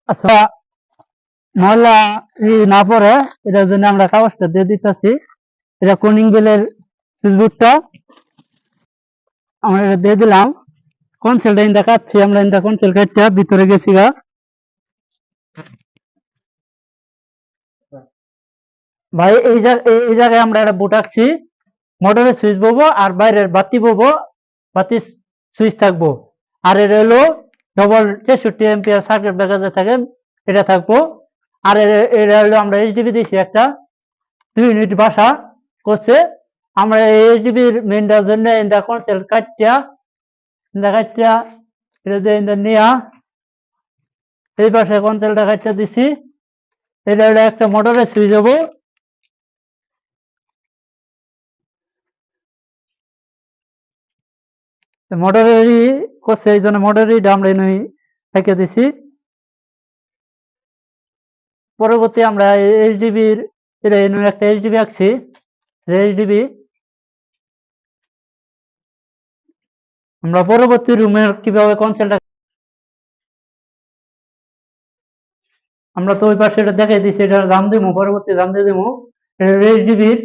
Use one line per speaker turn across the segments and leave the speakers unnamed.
আচ্ছা, ময়লা না পড়ে এটার জন্য আমরা কাগজটা দিয়ে দিতেছি। এটা কোনিং বেলের সুইচবোর্ডটা আমরা এটা দিয়ে দিলাম। কনসেলটা ইন্দা কাটছি আমরা, ইন্দা কনসেল কাটটা ভিতরে গেছি গা। ভাই এই জায়গায় আমরা একটা বুট আঁকছি, মোটরের সুইচ বলবো আর বাইরের বাতি বলবো, বাতি সুইচ থাকবো। আর এটা হলো ডবল 63 এম্পিয়ার সার্কিট ব্রেকার থাকে, এটা থাকবো। আর এটা হলো আমরা এইচডিবি দিয়েছি একটা 2 ইউনিট বাসা করছে। আমরা এই এইচডিবির মেনটার জন্য ইন্দা কনসেল কাটটা এটা দিয়ে ইন্দা নিয়া এই পাশে কনসেলটা কাটটা দিছি। এটা হলো একটা মোটরের সুইচ হবো। মোটরেরই করছে, এই জন্য মোটরেরই আমরা এনে রেখে দিছি। পরবর্তী আমরা এইচডিবির এটা এনে একটা এইচডিবি আঁকছি। এইচডিবি আমরা পরবর্তী রুমের কিভাবে কনসেলটা আমরা তো ওই পাশে এটা দেখাই দিচ্ছি, এটা দাম দিবো, পরবর্তী দাম দিয়ে দেবো। এইচডিবির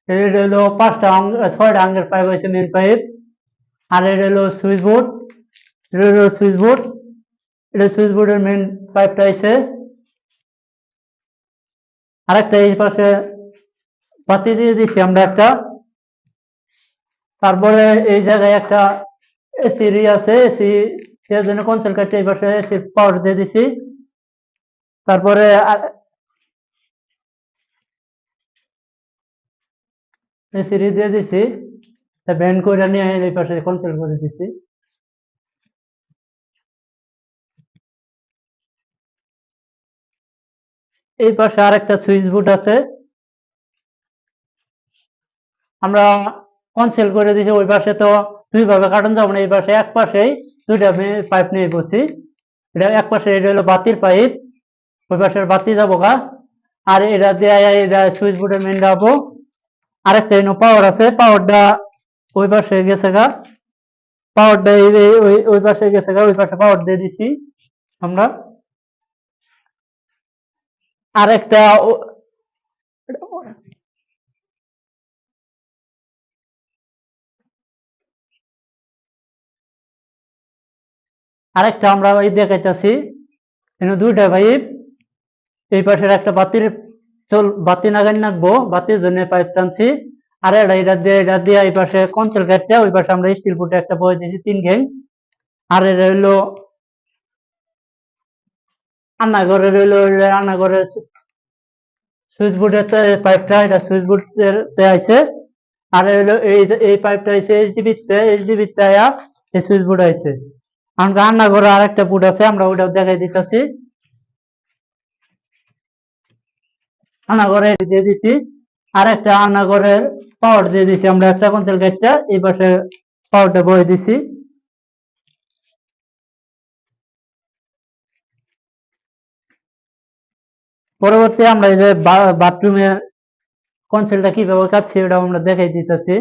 এটা হলো 6টা আঙ্গের পাইপ আছে, মেন পাইপ। আর এটা হলো সুইচ বোর্ড, এটা হলো সুইচ বোর্ড, এটা সুইচ বোর্ডের মেন পাইপটা আছে। আরেকটা এই পাশে বাতি দিয়ে দিচ্ছি আমরা একটা। তারপরে এই জায়গায় একটা এসি আছে, এসি এর জন্য কনসেল কাটছে, এই পাশে এসি পাওয়ার দিয়ে দিছি। তারপরে এসি দিয়ে দিছি, ব্যান্ড করে নিয়ে এই পাশে কনসেল করে দিছি। এই পাশে আরেকটা সুইচ বোর্ড আছে, আমরা কনসেল করে দিছি। ওই পাশে তো দুই ভাবে কাটন যাবো না, এই পাশে এক পাশেই দুইটা পাইপ নিয়ে বসছি। এটা এক পাশে এটা হলো বাতির পাইপ, ওই পাশের বাতি যাবো গা। আর এটা দিয়ে এটা সুইচ বোর্ডের মেন যাবো। আরেকটা এনো পাওয়ার আছে, পাওয়ারটা ওই পাশে গেছে গা, পাওয়ারটা ওই পাশে গেছে গা, ওই পাশে পাওয়ার দিয়ে দিছি আমরা। আরেকটা আরেকটা আমরা ওই দেখাইতেছি, দুইটা পাইপ। এই পাশের একটা বাতির বাতি নাগান নাকবো, বাতির জন্য পাইপ টানছি। আর এটা দিয়ে এই পাশে কনসেল কাটতে, ওই পাশে আমরা স্টিল ফুটে একটা বয়ে দিয়েছি 3 গ্যাং। আর এটা হইলো রান্নাঘরের, রান্নাঘরের সুইচ বোর্ডের পাইপটা, এটা সুইচ বোর্ডের আছে। আর হইলো এই পাইপটা আছে এইচডিবি তে এই সুইচ বোর্ড আছে। আমরা রান্নাঘরে আরেকটা বোর্ড আছে, আমরা ওইটাও দেখাই দিতেছি। রান্নাঘরে দিয়ে দিছি। আর একটা রান্নাঘরের পাওয়ার দিয়ে দিছি আমরা, একটা কনসেল গাছটা এই পাশে পাওয়ারটা বয়ে দিছি। পরবর্তী আমরা এই যে বাথরুমের কনসেলটা কিভাবে কাটছি ওটা আমরা দেখাই দিতেছি।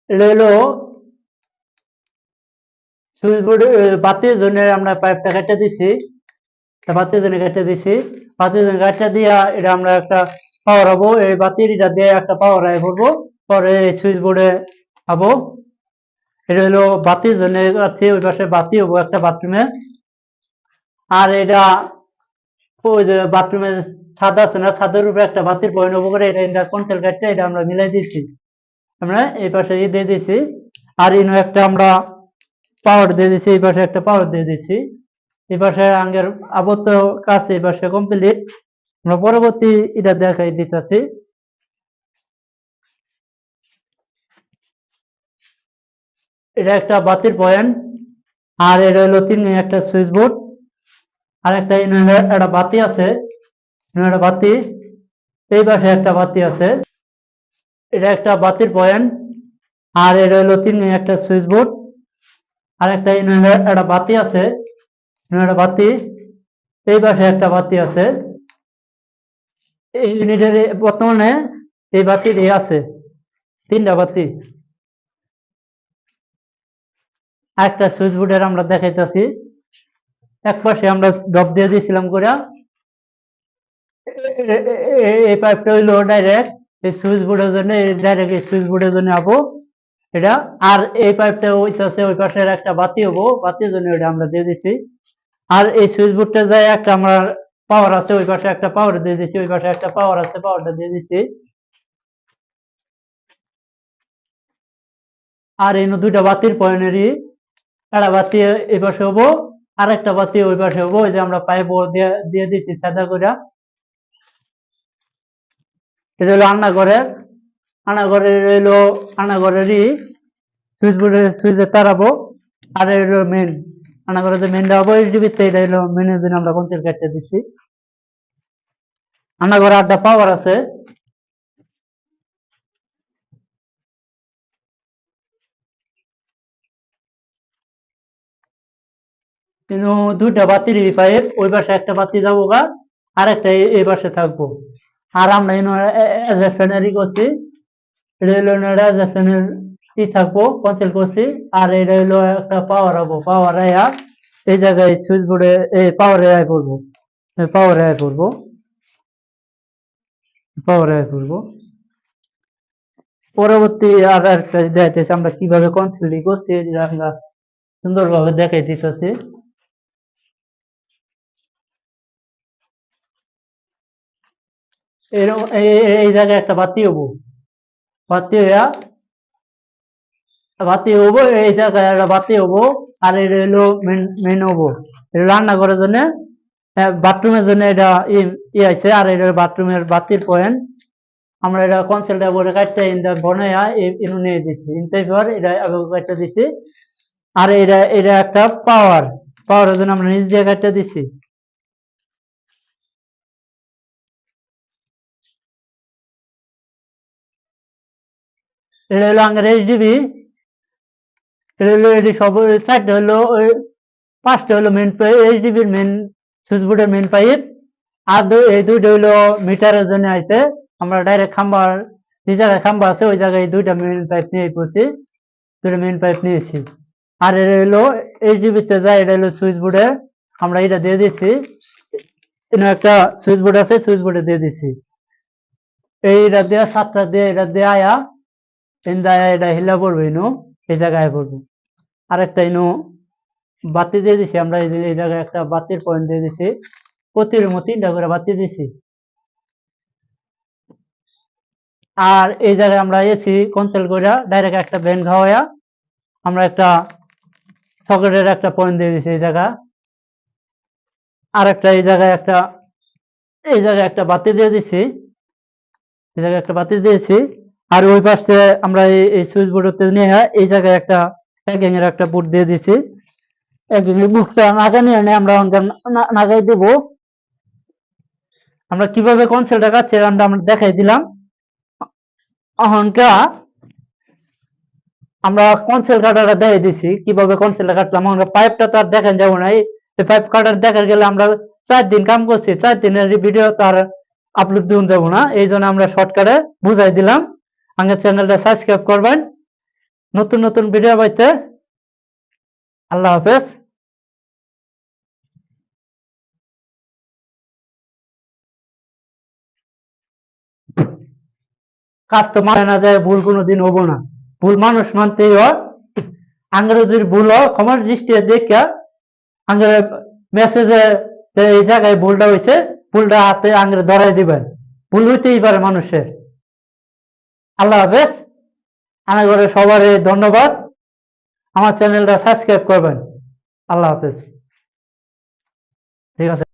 এটা হলো সুইচ বোর্ড, বাতির জন্য আমরা পাইপটা কেটে দিছি, বাতির জন্য কেটে দিছি। বাতির জন্য কেটে দিয়া এটা আমরা একটা পাওয়ার হবো, এই বাতির এটা দিয়ে একটা পাওয়ার আয় করবো, পরে সুইচ বোর্ডে হবো। এটা হলো বাতির জন্য আছে, ওই পাশে বাতি হবো একটা বাথরুমে। আর এটা ওই যে বাথরুমের ছাদ আছে না, ছাদের উপরে একটা বাতির পয়েন্ট হবো করে, এটা কনসেল কাটতে এটা আমরা মিলাই দিচ্ছি, আমরা এই পাশে দিয়ে দিছি। আর ইনো একটা আমরা পাওয়ার দিয়ে দিছি, এই পাশে একটা পাওয়ার দিয়ে দিচ্ছি। এই পাশে আঙ্গের আবদ্ধ কাজ এই পাশে কমপ্লিট। আমরা পরবর্তী এটা দেখাই দিতেছি। এটা একটা বাতির পয়েন্ট, আর এটা হলো একটা সুইচ বোর্ড। আর একটা একটা বাতি আছে, একটা বাতি, এই পাশে একটা বাতি আছে। এটা একটা বাতির পয়েন্ট, আর এটা হলো একটা সুইচ বোর্ড। আর একটা একটা বাতি আছে, একটা বাতি, এই পাশে একটা বাতি আছে। এই ইউনিটের বর্তমানে এই বাতি আছে 3টা বাতি। আরেকটা সুইচ বোর্ডের আমরা দেখাইতেছি। এক পাশে আমরা ড্রপ দিয়ে দিয়েছিলাম করে এই পাইপটা হইলো ডাইরেক্ট এই সুইচ বোর্ডের জন্য, ডাইরেক্ট এই সুইচ বোর্ডের জন্য আবো এটা। আর এই পাইপটা হইতেছে ওই পাশের একটা বাতি হবো, বাতির জন্য এটা আমরা দিয়ে দিছি। আর এই সুইচ বোর্ডটা যায় একটা আমার পাওয়ার আছে, ওই পাশে একটা পাওয়ার দিয়ে দিছি, ওই পাশে একটা পাওয়ার আছে, পাওয়ারটা দিয়ে দিছি। আর এই দুইটা বাতির পয়েন্টেরই একটা বাতি এই পাশে হবো, আর একটা বাতি ওই পাশে হবো। ওই যে আমরা পাইপ দিয়ে দিছি সাদা করে। এটা হলো রান্নাঘরের, রান্নাঘরেরই সুইচ বোর্ডের সুইচে তারাবো। আর এটা হলো মেন, রান্নাঘরে যে মেনটা হবো এইচডিবিতে, এটা হলো মেনের জন্য আমরা কনসেল কাটতে দিচ্ছি। রান্নাঘরে 8টা পাওয়ার আছে। কিন্তু দুইটা বাতির পাইপ, ওই পাশে একটা বাতি যাবো গা, আর একটা এই পাশে থাকবো। আর আমরা ফ্যানেরই করছি, এটা হলো ফ্যানের ই থাকবো কনসেল করছি। আর এটা হলো একটা পাওয়ার হবো, পাওয়ার আয়া এই জায়গায় সুইচ বোর্ডে এই পাওয়ারে আয় করবো, পাওয়ারে আয় করবো, পাওয়ারে আয় করবো। পরবর্তী আর একটা দেখাইতেছি আমরা কিভাবে কনসেল করছি, এটা আমরা সুন্দরভাবে দেখাই দিতেছি। এরকম এই জায়গায় একটা বাতি হবো, বাতি হইয়া বাতি হবো, এই জায়গায় একটা বাতি হবো। আর এটা হলো মেন হবো, এটা রান্নাঘরের জন্য, বাথরুমের জন্য এটা ই আছে। আর এটা বাথরুমের বাতির পয়েন্ট। আমরা এটা কনসেলটা বলে কাটতে ইন্দা বনায়া ইনু নিয়ে দিছি, ইনটাই পর এটা আগে কাটতে দিছি। আর এটা একটা পাওয়ার, পাওয়ারের জন্য আমরা নিচ দিয়ে কাটতে দিছি। এটা হলো আমাদের এইচডিবি, এটা হলো এটি সব চারটে হলো, 5টা হলো মেন এইচডিবির মেন সুইচ বোর্ডের মেন পাইপ। আর এই দুইটা হইলো মিটারের জন্য আইছে। আমরা ডাইরেক্ট খাম্বার, যে জায়গায় খাম্বা আছে ওই জায়গায় দুইটা মেন পাইপ নিয়ে পড়ছি, দুইটা মেন পাইপ নিয়েছি। আর এটা হইলো এইচডিবিতে যায়, এটা হলো সুইচ বোর্ডে আমরা এটা দিয়ে দিচ্ছি। এখানে একটা সুইচ বোর্ড আছে, সুইচ বোর্ডে দিয়ে দিচ্ছি। এইটা দিয়ে 7টা দিয়ে এটা দিয়ে আয়া এটা হিলা পড়বে ইনু, এই জায়গায় পড়বো। আরেকটা ইনু বাতি দিয়ে দিছি আমরা, এই জায়গায় একটা বাতির পয়েন্ট দিয়ে দিছি, প্রতি রুমে 3টা করে বাতি দিছি। আর এই জায়গায় আমরা এসি কনসেল করে ডাইরেক্ট একটা ব্যান্ড খাওয়াইয়া আমরা একটা সকেটের একটা পয়েন্ট দিয়ে দিছি এই জায়গা। আর একটা এই জায়গায় একটা বাতি দিয়ে দিছি, এই জায়গায় একটা বাতি দিয়েছি। আর ওই পাশে আমরা এই সুইচ বোর্ডতে নিয়ে এই জায়গায় একটা প্যাকিং এর একটা বোর্ড দিয়ে দিছি। বুকটা নাগানি এনে আমরা নাগাই দেব। আমরা কিভাবে কনসেলটা কাটছি আমরা দেখাই দিলাম। অহংকা আমরা কনসেল কাটাটা দেখাই দিছি কিভাবে কনসেলটা কাটলাম। আমরা পাইপটা তো আর দেখেন যাবো না, এই পাইপ কাটার দেখা গেলে আমরা 4 দিন কাম করছি, 4 দিনের ভিডিও তো আর আপলোড দিন যাবো না, এই জন্য আমরা শর্টকাটে বুঝাই দিলাম। আমাদের চ্যানেলটা সাবস্ক্রাইব করবেন নতুন নতুন ভিডিও পাইতে। আল্লাহ হাফেজ। কাজ তো মানে না যায়, ভুল কোনোদিন হবো না, ভুল মানুষ মানতেই হয়। আঙ্গের যদি ভুল হয় ক্ষমার দৃষ্টি দেখা আঙ্গের মেসেজে এই জায়গায় ভুলটা হয়েছে, ভুলটা হাতে আঙ্গের ধরাই দিবেন, ভুল হইতেই পারে মানুষের। আল্লাহ হাফেজ। আমার ঘরে সবারই ধন্যবাদ, আমার চ্যানেলটা সাবস্ক্রাইব করবেন। আল্লাহ হাফেজ। ঠিক আছে।